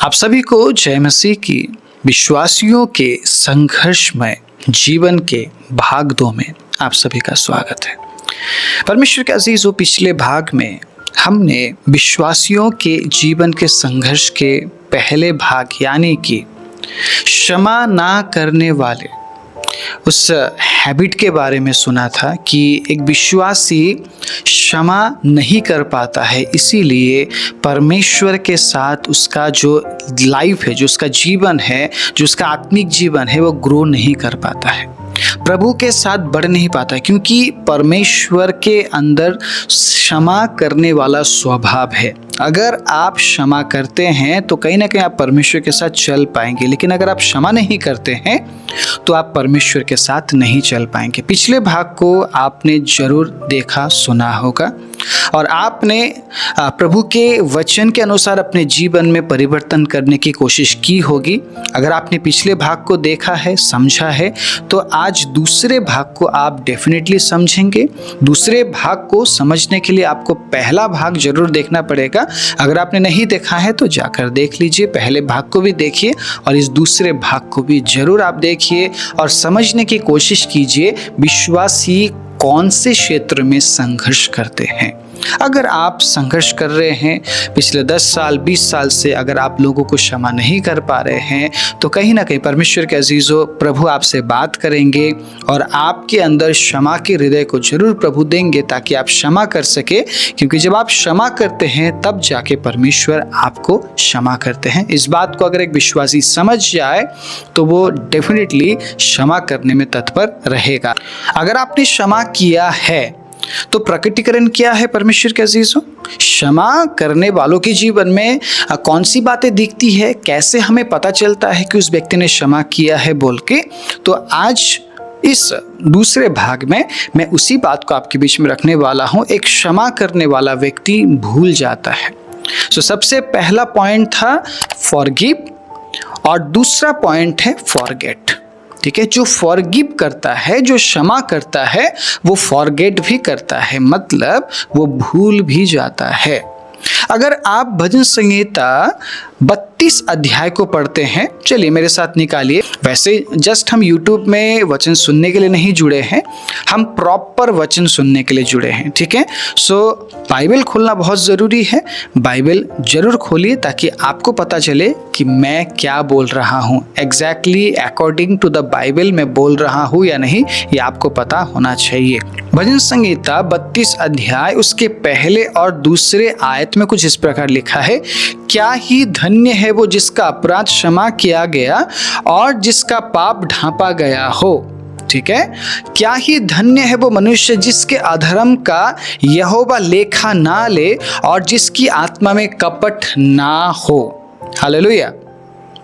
आप सभी को जय मसीह की। विश्वासियों के संघर्षमय जीवन के भाग 2 में आप सभी का स्वागत है। परमेश्वर के अजीजों, पिछले भाग में हमने विश्वासियों के जीवन के संघर्ष के पहले भाग यानी कि क्षमा ना करने वाले उस हैबिट के बारे में सुना था कि एक विश्वासी क्षमा नहीं कर पाता है, इसीलिए परमेश्वर के साथ उसका जो लाइफ है, जो उसका जीवन है, जो उसका आत्मिक जीवन है, वो ग्रो नहीं कर पाता है, प्रभु के साथ बढ़ नहीं पाता है, क्योंकि परमेश्वर के अंदर क्षमा करने वाला स्वभाव है। अगर आप क्षमा करते हैं तो कहीं ना कहीं आप परमेश्वर के साथ चल पाएंगे, लेकिन अगर आप क्षमा नहीं करते हैं तो आप परमेश्वर के साथ नहीं चल पाएंगे। पिछले भाग को आपने जरूर देखा सुना होगा और आपने प्रभु के वचन के अनुसार अपने जीवन में परिवर्तन करने की कोशिश की होगी। अगर आपने पिछले भाग को देखा है, समझा है, तो आज दूसरे भाग को आप डेफिनेटली समझेंगे। दूसरे भाग को समझने के लिए आपको पहला भाग जरूर देखना पड़ेगा। अगर आपने नहीं देखा है तो जाकर देख लीजिए, पहले भाग को भी देखिए और इस दूसरे भाग को भी जरूर आप देखिए और समझने की कोशिश कीजिए विश्वासी कौन से क्षेत्र में संघर्ष करते हैं। अगर आप संघर्ष कर रहे हैं पिछले 10 साल 20 साल से, अगर आप लोगों को क्षमा नहीं कर पा रहे हैं तो कहीं ना कहीं परमेश्वर के अजीजों, प्रभु आपसे बात करेंगे और आपके अंदर क्षमा के हृदय को जरूर प्रभु देंगे ताकि आप क्षमा कर सके, क्योंकि जब आप क्षमा करते हैं तब जाके परमेश्वर आपको क्षमा करते हैं। इस बात को अगर एक विश्वासी समझ जाए तो वो डेफिनेटली क्षमा करने में तत्पर रहेगा। अगर आपने क्षमा किया है तो प्रकटीकरण क्या है परमेश्वर के अजीजों? क्षमा करने वालों के जीवन में कौन सी बातें दिखती है, कैसे हमें पता चलता है कि उस व्यक्ति ने क्षमा किया है बोल के, तो आज इस दूसरे भाग में मैं उसी बात को आपके बीच में रखने वाला हूं। एक क्षमा करने वाला व्यक्ति भूल जाता है। सबसे पहला पॉइंट था फॉरगिव और दूसरा पॉइंट है फॉरगेट। ठीक है, जो फॉरगिव करता है, जो क्षमा करता है, वो फॉरगेट भी करता है, मतलब वो भूल भी जाता है। अगर आप भजन संहिता 32 अध्याय को पढ़ते हैं, चलिए मेरे साथ निकालिए। वैसे जस्ट हम YouTube में वचन सुनने के लिए नहीं जुड़े हैं, हम प्रॉपर वचन सुनने के लिए जुड़े हैं। ठीक है, सो बाइबल खोलना बहुत ज़रूरी है। बाइबल जरूर खोलिए ताकि आपको पता चले कि मैं क्या बोल रहा हूँ, exactly according to the Bible मैं बोल रहा हूँ या नहीं, ये आपको पता होना चाहिए। भजन संहिता 32 अध्याय उसके पहले और दूसरे आयत में कुछ इस प्रकार लिखा है, क्या ही धन्य है वो जिसका अपराध क्षमा किया गया और जिसका पाप ढांपा गया हो। ठीक है, क्या ही धन्य है वो मनुष्य जिसके अधर्म का यहोवा लेखा ना ले और जिसकी आत्मा में कपट ना हो। Hallelujah,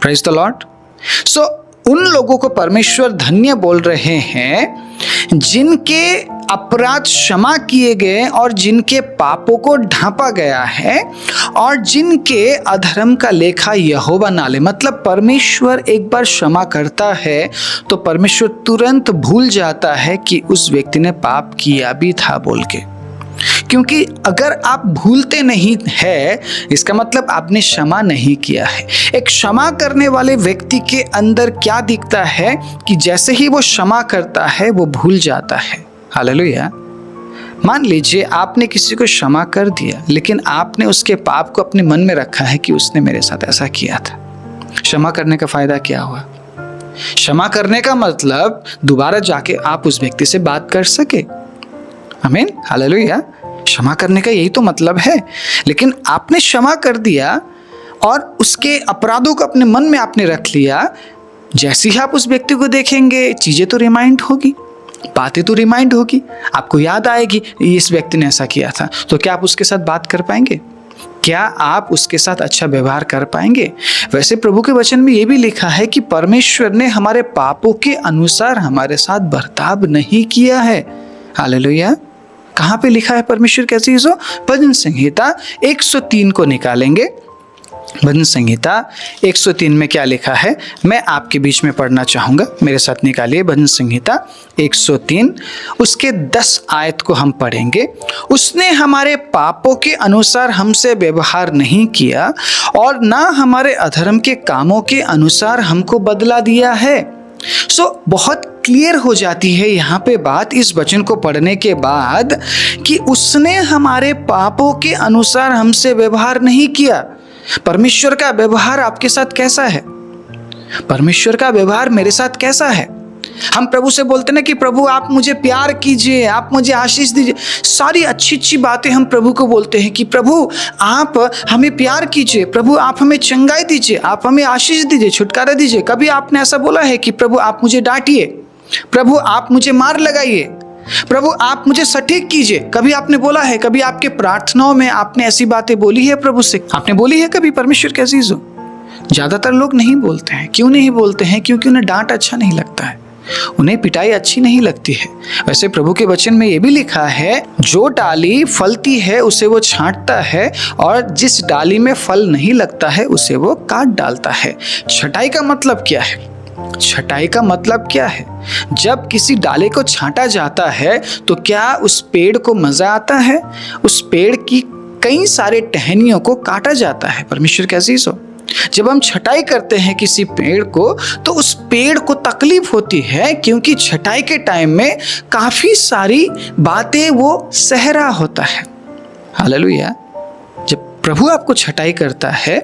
praise the lord. सो उन लोगों को परमेश्वर धन्य बोल रहे हैं जिनके अपराध क्षमा किए गए और जिनके पापों को ढांपा गया है और जिनके अधर्म का लेखा यहोवा ना ले। मतलब परमेश्वर एक बार क्षमा करता है तो परमेश्वर तुरंत भूल जाता है कि उस व्यक्ति ने पाप किया भी था बोल के, क्योंकि अगर आप भूलते नहीं है इसका मतलब आपने क्षमा नहीं किया है। एक क्षमा करने वाले व्यक्ति के अंदर क्या दिखता है कि जैसे ही वो क्षमा करता है वो भूल जाता है। हालेलुया। मान लीजिए आपने किसी को क्षमा कर दिया, लेकिन आपने उसके पाप को अपने मन में रखा है कि उसने मेरे साथ ऐसा किया था। क्षमा करने का फायदा क्या हुआ? क्षमा करने का मतलब दोबारा जाके आप उस व्यक्ति से बात कर सके। आमीन, हालेलुया। क्षमा करने का यही तो मतलब है। लेकिन आपने क्षमा कर दिया और उसके अपराधों को अपने मन में आपने रख लिया। जैसे ही आप उस व्यक्ति को देखेंगे चीजें तो रिमाइंड होगी, बातें तो रिमाइंड होगी, आपको याद आएगी इस व्यक्ति ने ऐसा किया था, तो क्या आप उसके साथ बात कर पाएंगे? क्या आप उसके साथ अच्छा व्यवहार कर पाएंगे? वैसे प्रभु के वचन में ये भी लिखा है कि परमेश्वर ने हमारे पापों के अनुसार हमारे साथ बर्ताव नहीं किया है। हालेलुया। कहाँ पे लिखा है परमेश्वर के अजीजों? भजन संहिता 103 को निकालेंगे भजन संहिता 103 में क्या लिखा है, मैं आपके बीच में पढ़ना चाहूँगा। मेरे साथ निकालिए भजन संहिता 103, उसके 10 आयत को हम पढ़ेंगे। उसने हमारे पापों के अनुसार हमसे व्यवहार नहीं किया और ना हमारे अधर्म के कामों के अनुसार हमको बदला दिया है। बहुत क्लियर हो जाती है यहाँ पे बात इस वचन को पढ़ने के बाद कि उसने हमारे पापों के अनुसार हमसे व्यवहार नहीं किया। परमेश्वर का व्यवहार आपके साथ कैसा है? परमेश्वर का व्यवहार मेरे साथ कैसा है? हम प्रभु से बोलते ना कि प्रभु आप मुझे प्यार कीजिए, आप मुझे आशीष दीजिए, सारी अच्छी अच्छी बातें हम प्रभु को बोलते हैं कि प्रभु आप हमें प्यार कीजिए, प्रभु आप हमें चंगाई दीजिए, आप हमें आशीष दीजिए, छुटकारा दीजिए। कभी आपने ऐसा बोला है कि प्रभु आप मुझे डांटिए, प्रभु आप मुझे मार लगाइए, प्रभु आप मुझे सटीक कीजिए? कभी आपने बोला है? कभी आपके प्रार्थनाओं में आपने ऐसी बातें बोली है प्रभु से? आपने बोली है कभी परमेश्वर के अजीजों? ज्यादातर लोग नहीं बोलते हैं। क्यों नहीं बोलते हैं? क्योंकि उन्हें डांट अच्छा नहीं लगता है, उन्हें पिटाई अच्छी नहीं लगती है। वैसे प्रभु के वचन में यह भी लिखा है, जो डाली फलती है उसे वो छांटता है और जिस डाली में फल नहीं लगता है उसे वो काट डालता है। छटाई का मतलब क्या है? छटाई का मतलब क्या है? जब किसी डाले को छांटा जाता है तो क्या उस पेड़ को मजा आता है? उस पेड़ की कई सारे टहनियों को काटा जाता है। परमेश्वर के अजीजों, जब हम छटाई करते हैं किसी पेड़ को तो उस पेड़ को तकलीफ होती है, क्योंकि छटाई के टाइम में काफी सारी बातें वो सह रहा होता है। हालेलुया। जब प्रभु आपको छटाई करता है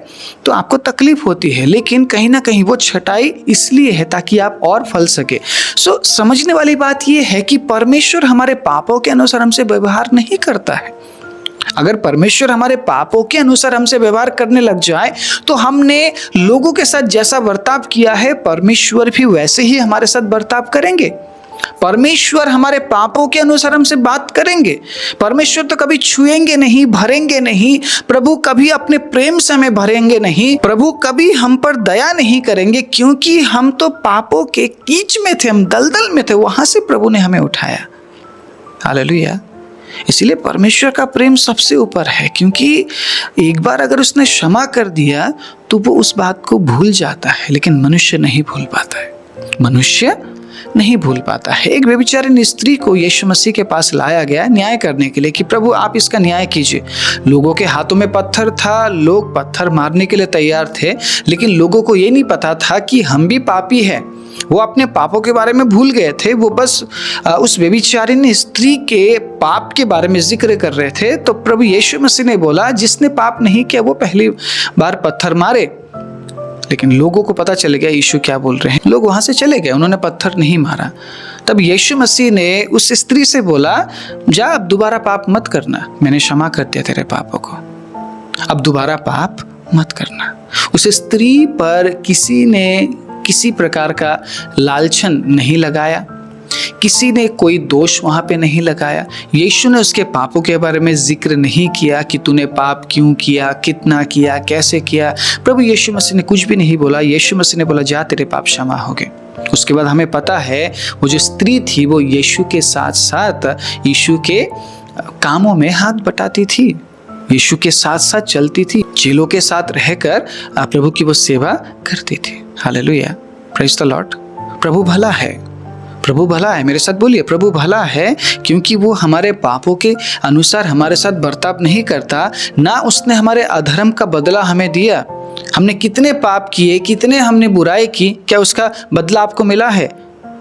तो आपको तकलीफ होती है, लेकिन कहीं ना कहीं वो छटाई इसलिए है ताकि आप और फल सके। समझने वाली बात यह है कि परमेश्वर हमारे पापों के अनुसार हमसे व्यवहार नहीं करता है। अगर परमेश्वर हमारे पापों के अनुसार हमसे व्यवहार करने लग जाए तो हमने लोगों के साथ जैसा बर्ताव किया है परमेश्वर भी वैसे ही हमारे साथ बर्ताव करेंगे। परमेश्वर हमारे पापों के अनुसार हमसे बात करेंगे। परमेश्वर तो कभी छुएंगे नहीं, भरेंगे नहीं। प्रभु कभी अपने प्रेम से हमें भरेंगे नहीं। प्रभु कभी हम पर दया नहीं करेंगे, क्योंकि हम तो पापों के कीच में थे, हम दलदल में थे, वहां से प्रभु ने हमें उठाया। हालेलुया। इसीलिए परमेश्वर का प्रेम सबसे ऊपर है, क्योंकि एक बार अगर उसने क्षमा कर दिया तो वो उस बात को भूल जाता है, लेकिन मनुष्य नहीं भूल पाता है। मनुष्य नहीं भूल पाता है। एक व्यभिचारिणी स्त्री को यीशु मसीह के पास लाया गया न्याय करने के लिए कि प्रभु आप इसका न्याय कीजिए। लोगों के हाथों में पत्थर था, लोग पत्थर मारने के लिए तैयार थे, लेकिन लोगों को ये नहीं पता था कि हम भी पापी हैं। वो अपने पापों के बारे में भूल गए थे। वो बस उस व्यभिचारिणी स्त्री के पाप के बारे में जिक्र कर रहे थे। तो प्रभु यीशु मसीह ने बोला, जिसने पाप नहीं किया वो पहली बार पत्थर मारे। लेकिन लोगों को पता चल गया यीशु क्या बोल रहे हैं। लोग वहां से चले गए, उन्होंने पत्थर नहीं मारा। तब यीशु मसीह ने उस स्त्री से बोला, जा अब दोबारा पाप मत करना, मैंने क्षमा कर दिया तेरे पापों को, अब दोबारा पाप मत करना। उस स्त्री पर किसी ने किसी प्रकार का लालचन नहीं लगाया, किसी ने कोई दोष वहां पे नहीं लगाया। यीशु ने उसके पापों के बारे में जिक्र नहीं किया कि तूने पाप क्यों किया, कितना किया, कैसे किया। प्रभु यीशु मसीह ने कुछ भी नहीं बोला। यीशु मसीह ने बोला, जा तेरे पाप क्षमा हो गए। उसके बाद हमें पता है वो जो स्त्री थी वो यीशु के साथ साथ यीशु के कामों में हाथ बटाती थी, यीशु के साथ साथ चलती थी, चेलों के साथ रहकर प्रभु की वो सेवा करती थी। Hallelujah, praise the lord. प्रभु भला है, प्रभु भला है। मेरे साथ बोलिए, प्रभु भला है, क्योंकि वो हमारे पापों के अनुसार हमारे साथ बर्ताव नहीं करता, ना उसने हमारे अधर्म का बदला हमें दिया। हमने कितने पाप किए, कितने हमने बुराई की, क्या उसका बदला आपको मिला है?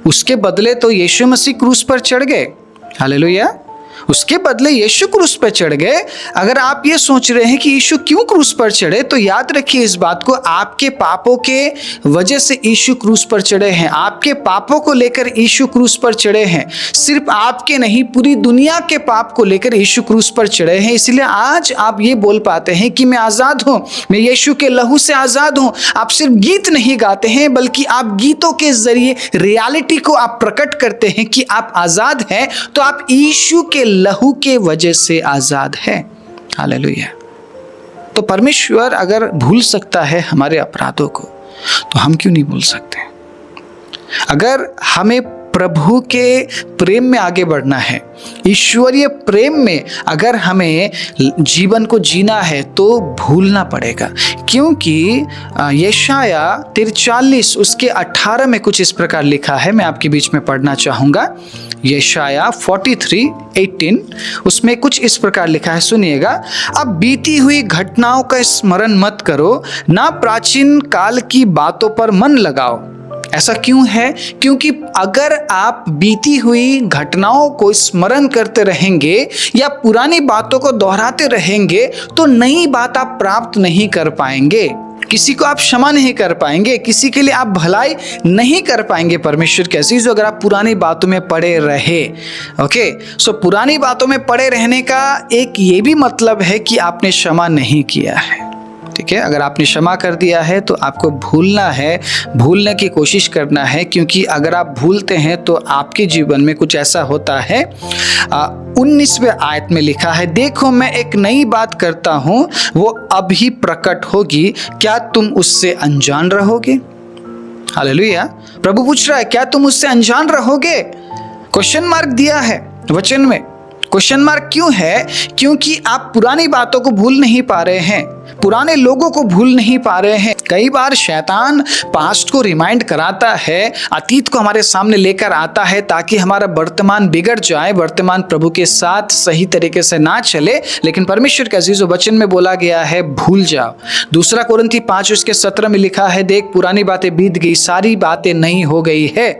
उसके बदले तो यीशु मसीह क्रूस पर चढ़ गए। हालेलुया, उसके बदले यीशु क्रूस पर चढ़ गए। अगर आप ये सोच रहे हैं कि यीशु क्यों क्रूस पर चढ़े, तो याद रखिए इस बात को, आपके पापों के वजह से यीशु क्रूस पर चढ़े हैं। आपके पापों को लेकर यीशु क्रूस पर चढ़े हैं। सिर्फ आपके नहीं, पूरी दुनिया के पाप को लेकर यीशु क्रूस पर चढ़े हैं। इसलिए आज आप ये बोल पाते हैं कि मैं आजाद हूं, मैं यीशु के लहू से आजाद हूं। आप सिर्फ गीत नहीं गाते हैं, बल्कि आप गीतों के जरिए रियलिटी को आप प्रकट करते हैं कि आप आजाद हैं। तो आप यीशु के लहू के वजह से आजाद है। हालेलुया। तो परमेश्वर अगर भूल सकता है हमारे अपराधों को, तो हम क्यों नहीं भूल सकते? अगर हमें प्रभु के प्रेम में आगे बढ़ना है, ईश्वरीय प्रेम में अगर हमें जीवन को जीना है तो भूलना पड़ेगा। क्योंकि यशाया 43 उसके 18 में कुछ इस प्रकार लिखा है, मैं आपके बीच में पढ़ना चाहूँगा। यशाया 43:18 उसमें कुछ इस प्रकार लिखा है, सुनिएगा। अब बीती हुई घटनाओं का स्मरण मत करो, ना प्राचीन काल की बातों पर मन लगाओ। ऐसा क्यों है? क्योंकि अगर आप बीती हुई घटनाओं को स्मरण करते रहेंगे या पुरानी बातों को दोहराते रहेंगे तो नई बात आप प्राप्त नहीं कर पाएंगे, किसी को आप क्षमा नहीं कर पाएंगे, किसी के लिए आप भलाई नहीं कर पाएंगे। परमेश्वर के अजीज़ों, अगर आप पुरानी बातों में पड़े रहे, ओके, सो पुरानी बातों में पड़े रहने का एक ये भी मतलब है कि आपने क्षमा नहीं किया है। ठीक है, अगर आपने क्षमा कर दिया है तो आपको भूलना है, भूलने की कोशिश करना है, क्योंकि अगर आप भूलते हैं तो आपके जीवन में कुछ ऐसा होता है। 19वें आयत में लिखा है, देखो मैं एक नई बात करता हूँ, वो अभी प्रकट होगी, क्या तुम उससे अनजान रहोगे? हालेलुया। प्रभु पूछ रहा है, क्या तुम उससे अनजान रहोगे? क्वेश्चन मार्क दिया है वचन में। क्वेश्चन मार्क क्यों है? क्योंकि आप पुरानी बातों को भूल नहीं पा रहे हैं, पुराने लोगों को भूल नहीं पा रहे हैं। कई बार शैतान पास्ट को रिमाइंड कराता है, अतीत को हमारे सामने लेकर आता है ताकि हमारा वर्तमान बिगड़ जाए, वर्तमान प्रभु के साथ सही तरीके से ना चले। लेकिन परमेश्वर के अजीजों, वचन में बोला गया है भूल जाओ। 2 कोरिन्थी 5:17 में लिखा है, देख पुरानी बातें बीत गई, सारी बातें नई हो गई है।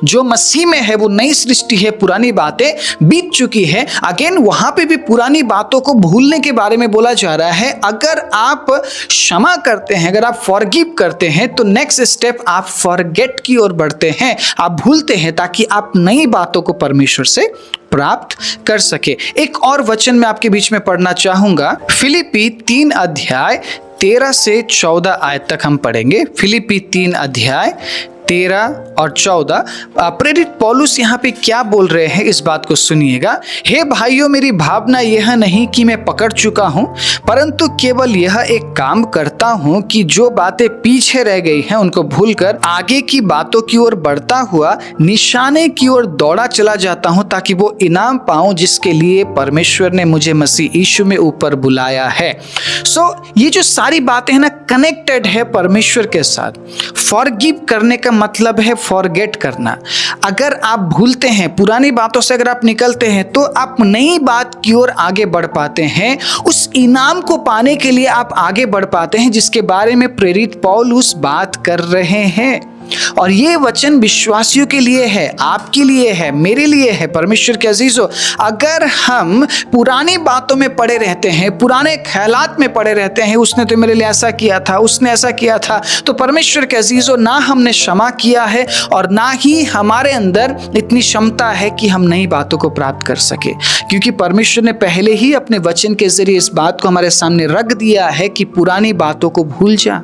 जो मसीह में है वो नई सृष्टि है, पुरानी बातें बीत चुकी है। अगेन वहां पे भी पुरानी बातों को भूलने के बारे में बोला जा रहा है। अगर आप क्षमा करते हैं, अगर आप फॉरगिव करते हैं तो नेक्स्ट स्टेप आप फॉरगेट की ओर बढ़ते हैं, आप भूलते हैं, ताकि आप नई बातों को परमेश्वर से प्राप्त कर सके। एक और वचन मैं आपके बीच में पढ़ना चाहूंगा, फिलिप्पी 3:13 से 14 आयत तक हम पढ़ेंगे। फिलिप्पी 3:13 और 14। प्रेरित पौलुस यहाँ पे क्या बोल रहे हैं, इस बात को सुनिएगा। हे भाइयों, मेरी भावना यह नहीं कि मैं पकड़ चुका हूँ, परंतु केवल यह एक काम करता हूँ कि जो बातें पीछे रह गई हैं उनको भूलकर आगे की बातों की ओर बढ़ता हुआ निशाने की ओर दौड़ा चला जाता हूँ, ताकि वो इनाम पाऊं जिसके लिए परमेश्वर ने मुझे मसीह यीशु में ऊपर बुलाया है। ये जो सारी बातें हैं ना, कनेक्टेड है परमेश्वर के साथ। फॉरगिव करने का मतलब है फॉरगेट करना। अगर आप भूलते हैं, पुरानी बातों से अगर आप निकलते हैं तो आप नई बात की ओर आगे बढ़ पाते हैं, उस इनाम को पाने के लिए आप आगे बढ़ पाते हैं, जिसके बारे में प्रेरित पौलुस बात कर रहे हैं। और ये वचन विश्वासियों के लिए है, आपके लिए है, मेरे लिए है। परमेश्वर के अजीजों, अगर हम पुरानी बातों में पड़े रहते हैं, पुराने ख्यालात में पड़े रहते हैं, उसने तो मेरे लिए ऐसा किया था, उसने ऐसा किया था, तो परमेश्वर के अजीजों, ना हमने क्षमा किया है और ना ही हमारे अंदर इतनी क्षमता है कि हम नई बातों को प्राप्त कर सके। क्योंकि परमेश्वर ने पहले ही अपने वचन के जरिए इस बात को हमारे सामने रख दिया है कि पुरानी बातों को भूल जा।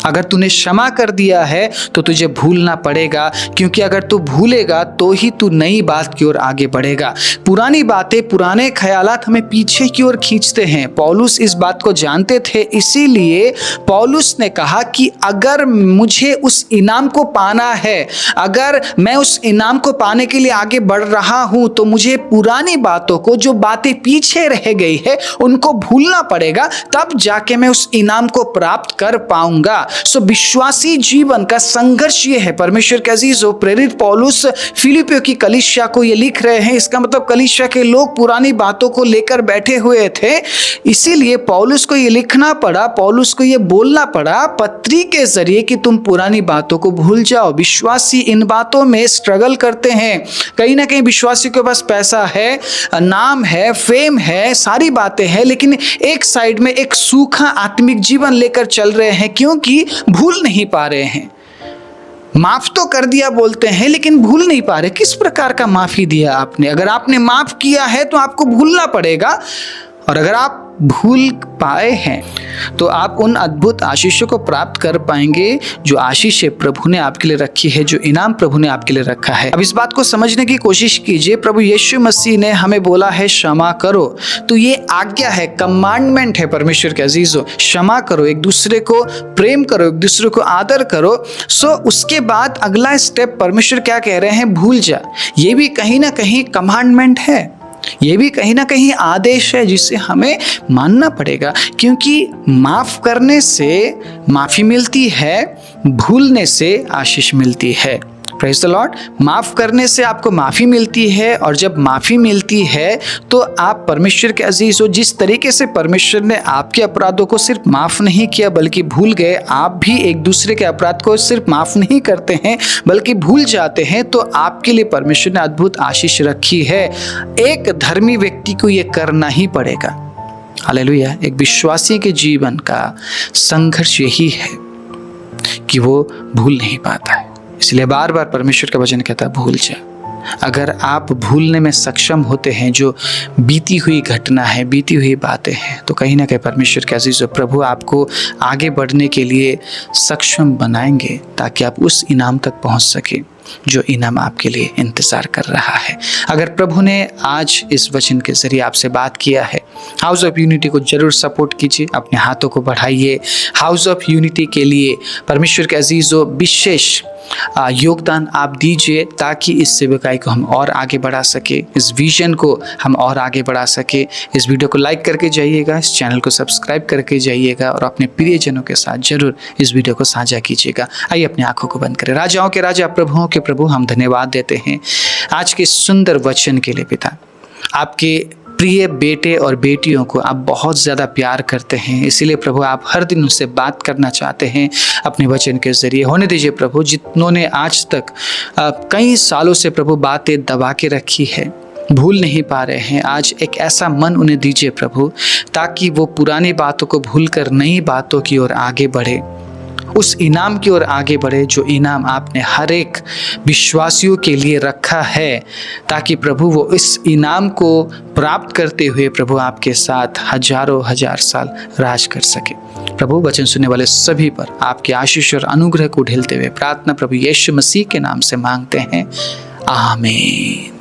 अगर तूने क्षमा कर दिया है तो तुझे भूलना पड़ेगा, क्योंकि अगर तू भूलेगा तो ही तू नई बात की ओर आगे बढ़ेगा। पुरानी बातें, पुराने ख्यालात हमें पीछे की ओर खींचते हैं। पौलुस इस बात को जानते थे, इसीलिए पौलुस ने कहा कि अगर मुझे उस इनाम को पाना है, अगर मैं उस इनाम को पाने के लिए आगे बढ़ रहा हूं, तो मुझे पुरानी बातों को, जो बातें पीछे रह गई है, उनको भूलना पड़ेगा, तब जाके मैं उस इनाम को प्राप्त कर पाऊंगा। विश्वासी जीवन का संघर्ष ये है। परमेश्वर के अजीजों, प्रेरित पौलुस फिलिप्पियों की कलीसिया को ये लिख रहे हैं। इसका मतलब कलीसिया के लोग पुरानी बातों को लेकर बैठे हुए थे, इसीलिए पौलुस को ये लिखना पड़ा, पौलुस को ये बोलना पड़ा पत्री के जरिए कि तुम पुरानी बातों को भूल जाओ। विश्वासी इन बातों में स्ट्रगल करते हैं। कहीं ना कहीं विश्वासी के पास पैसा है, नाम है, फेम है, सारी बातें हैं, लेकिन एक साइड में एक सूखा आत्मिक जीवन लेकर चल रहे हैं, क्योंकि भूल नहीं पा रहे हैं। माफ तो कर दिया बोलते हैं, लेकिन भूल नहीं पा रहे। किस प्रकार का माफी दिया आपने? अगर आपने माफ किया है तो आपको भूलना पड़ेगा। और अगर आप भूल पाए हैं तो आप उन अद्भुत आशीषों को प्राप्त कर पाएंगे जो आशीषें प्रभु ने आपके लिए रखी है, जो इनाम प्रभु ने आपके लिए रखा है। अब इस बात को समझने की कोशिश कीजिए। प्रभु यीशु मसीह ने हमें बोला है क्षमा करो, तो ये आज्ञा है, कमांडमेंट है परमेश्वर के अजीजों। क्षमा करो, एक दूसरे को प्रेम करो, एक दूसरे को आदर करो। सो उसके बाद अगला स्टेप परमेश्वर क्या कह रहे हैं, भूल जा। ये भी कहीं ना कहीं कमांडमेंट है, ये भी कहीं ना कहीं आदेश है जिसे हमें मानना पड़ेगा, क्योंकि माफ करने से माफी मिलती है, भूलने से आशीष मिलती है। Praise the Lord. माफ करने से आपको माफी मिलती है, और जब माफी मिलती है तो आप परमेश्वर के अजीज हो। जिस तरीके से परमेश्वर ने आपके अपराधों को सिर्फ माफ नहीं किया बल्कि भूल गए, आप भी एक दूसरे के अपराध को सिर्फ माफ नहीं करते हैं बल्कि भूल जाते हैं, तो आपके लिए परमेश्वर ने अद्भुत आशीष रखी है। एक धर्मी व्यक्ति को यह करना ही पड़ेगा। हालेलुया। एक विश्वासी के जीवन का संघर्ष यही है कि वो भूल नहीं पाता है। इसलिए बार बार परमेश्वर का वचन कहता है, भूल जा। अगर आप भूलने में सक्षम होते हैं जो बीती हुई घटना है, बीती हुई बातें हैं, तो कहीं ना कहीं परमेश्वर के अजीज प्रभु आपको आगे बढ़ने के लिए सक्षम बनाएंगे, ताकि आप उस इनाम तक पहुंच सके जो इनाम आपके लिए इंतज़ार कर रहा है। अगर प्रभु ने आज इस वचन के ज़रिए आपसे बात किया है, हाउस ऑफ यूनिटी को जरूर सपोर्ट कीजिए, अपने हाथों को बढ़ाइए। हाउस ऑफ यूनिटी के लिए परमेश्वर के अजीज़ों विशेष योगदान आप दीजिए, ताकि इस सेवकाई को हम और आगे बढ़ा सके, इस विजन को हम और आगे बढ़ा सके। इस वीडियो को लाइक करके जाइएगा, इस चैनल को सब्सक्राइब करके जाइएगा, और अपने प्रियजनों के साथ जरूर इस वीडियो को साझा कीजिएगा। आइए अपनी आंखों को बंद करें। राजाओं के राजा, प्रभुओं के प्रभु, हम धन्यवाद देते हैं आज के सुंदर वचन के लिए। पिता, आपके प्रिय बेटे और बेटियों को आप बहुत ज़्यादा प्यार करते हैं, इसीलिए प्रभु आप हर दिन उनसे बात करना चाहते हैं अपने वचन के ज़रिए। होने दीजिए प्रभु, जितनों ने आज तक कई सालों से प्रभु बातें दबा के रखी है, भूल नहीं पा रहे हैं, आज एक ऐसा मन उन्हें दीजिए प्रभु, ताकि वो पुरानी बातों को भूलकर नई बातों की ओर आगे बढ़े, उस इनाम की ओर आगे बढ़े जो इनाम आपने हर एक विश्वासियों के लिए रखा है, ताकि प्रभु वो इस इनाम को प्राप्त करते हुए प्रभु आपके साथ हजारों हजार साल राज कर सके। प्रभु वचन सुनने वाले सभी पर आपके आशीष और अनुग्रह को ढेलते हुए प्रार्थना प्रभु यीशु मसीह के नाम से मांगते हैं, आमीन।